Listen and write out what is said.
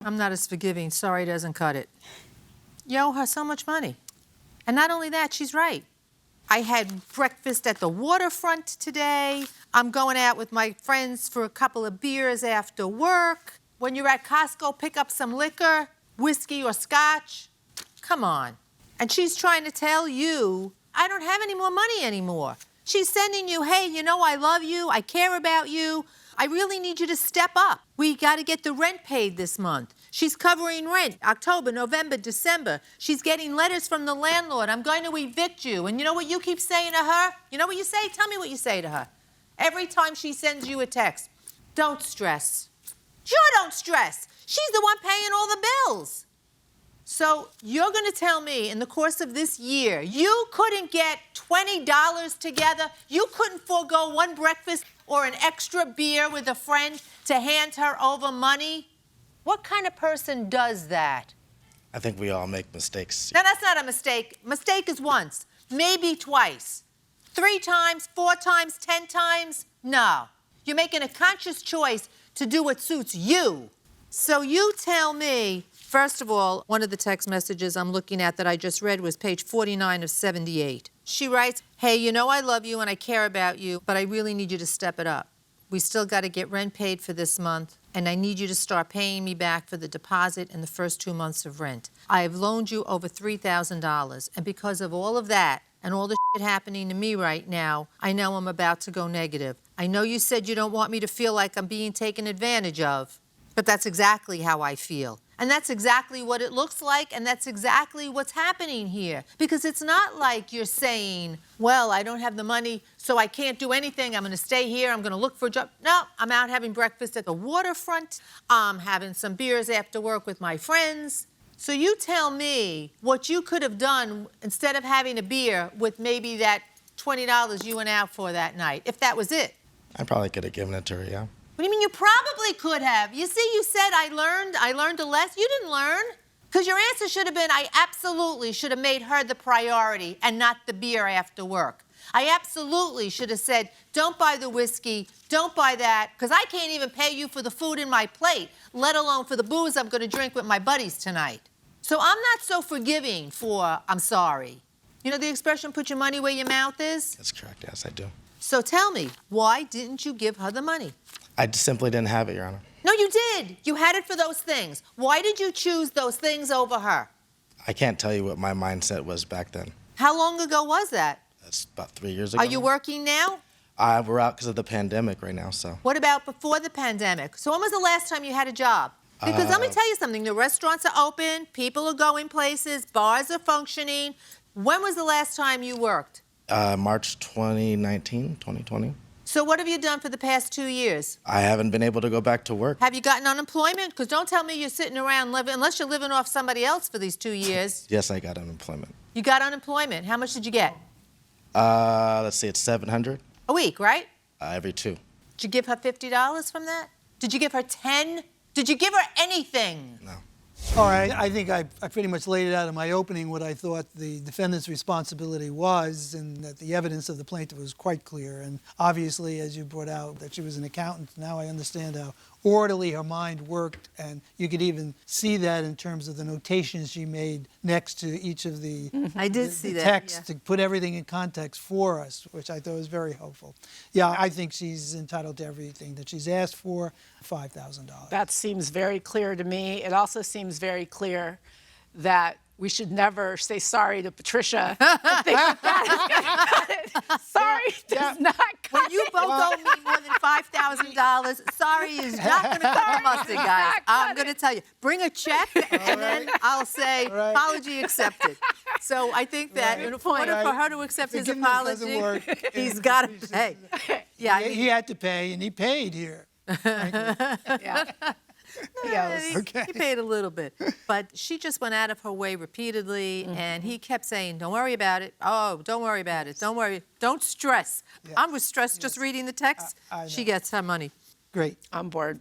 I'm not as forgiving. Sorry doesn't cut it. You owe her so much money. And not only that, she's right. I had breakfast at the waterfront today. I'm going out with my friends for a couple of beers after work. When you're at Costco, pick up some liquor, whiskey or scotch. Come on. And she's trying to tell you, I don't have any more money anymore. She's sending you, hey, you know I love you, I care about you. I really need you to step up. We got to get the rent paid this month. She's covering rent, October, November, December. She's getting letters from the landlord. I'm going to evict you. And you know what you keep saying to her? You know what you say? Tell me what you say to her. Every time she sends you a text, don't stress. Sure, don't stress. She's the one paying all the bills. So you're going to tell me in the course of this year, you couldn't get $20 together? You couldn't forego one breakfast or an extra beer with a friend to hand her over money? What kind of person does that? I think we all make mistakes. No, that's not a mistake. Mistake is once, maybe twice. 3 times, 4 times, 10 times? No. You're making a conscious choice to do what suits you. So you tell me, first of all, one of the text messages I'm looking at that I just read was page 49 of 78. She writes, hey, you know I love you and I care about you, but I really need you to step it up. We still got to get rent paid for this month, and I need you to start paying me back for the deposit and the first 2 months of rent. I have loaned you over $3,000, and because of all of that and all the shit happening to me right now, I know I'm about to go negative. I know you said you don't want me to feel like I'm being taken advantage of, but that's exactly how I feel. And that's exactly what it looks like, and that's exactly what's happening here. Because it's not like you're saying, well, I don't have the money, so I can't do anything. I'm going to stay here. I'm going to look for a job. No, I'm out having breakfast at the waterfront. I'm having some beers after work with my friends. So you tell me what you could have done instead of having a beer with maybe that $20 you went out for that night, if that was it. I probably could have given it to her, yeah. What do you mean you probably could have? You see, you said I learned a lesson. You didn't learn. Because your answer should have been, I absolutely should have made her the priority and not the beer after work. I absolutely should have said, don't buy the whiskey, don't buy that, because I can't even pay you for the food in my plate, let alone for the booze I'm going to drink with my buddies tonight. So I'm not so forgiving for, I'm sorry. You know the expression, put your money where your mouth is? That's correct, yes, I do. So tell me, why didn't you give her the money? I just simply didn't have it, Your Honor. No, you did. You had it for those things. Why did you choose those things over her? I can't tell you what my mindset was back then. How long ago was that? That's about 3 years ago. Are you working now? We're out because of the pandemic right now, so. What about before the pandemic? So when was the last time you had a job? Because let me tell you something. The restaurants are open. People are going places. Bars are functioning. When was the last time you worked? March 2019, 2020. So what have you done for the past 2 years? I haven't been able to go back to work. Have you gotten unemployment? Because don't tell me you're sitting around living, unless you're living off somebody else for these 2 years. Yes, I got unemployment. You got unemployment. How much did you get? Let's see, it's $700. A week, right? Every 2. Did you give her $50 from that? Did you give her 10? Did you give her anything? No. All right, I think I pretty much laid it out in my opening what I thought the defendant's responsibility was, and that the evidence of the plaintiff was quite clear. And obviously, as you brought out, that she was an accountant, now I understand how orderly her mind worked, and you could even see that in terms of the notations she made next to each of the, I did see that, text yeah. to put everything in context for us, which I thought was very helpful. Yeah, I think she's entitled to everything that she's asked for, $5,000. That seems very clear to me. It also seems very clear that we should never say sorry to Patricia. Sorry does not cut When you both owe me more than $5,000, sorry is not going to cut the mustard, guys. I'm going to tell you. Bring a check, and then I'll say, apology accepted. So I think that in order for her to accept his Forgiveness apology, doesn't work. he's got to pay. Yeah, I mean, He had to pay, and he paid here. Yeah. He paid a little bit. But she just went out of her way repeatedly, and he kept saying, don't worry about it. Oh, don't worry about it. Don't worry. Don't stress. Yeah. I was stressed just reading the text. I know. She gets her money. Great. On board.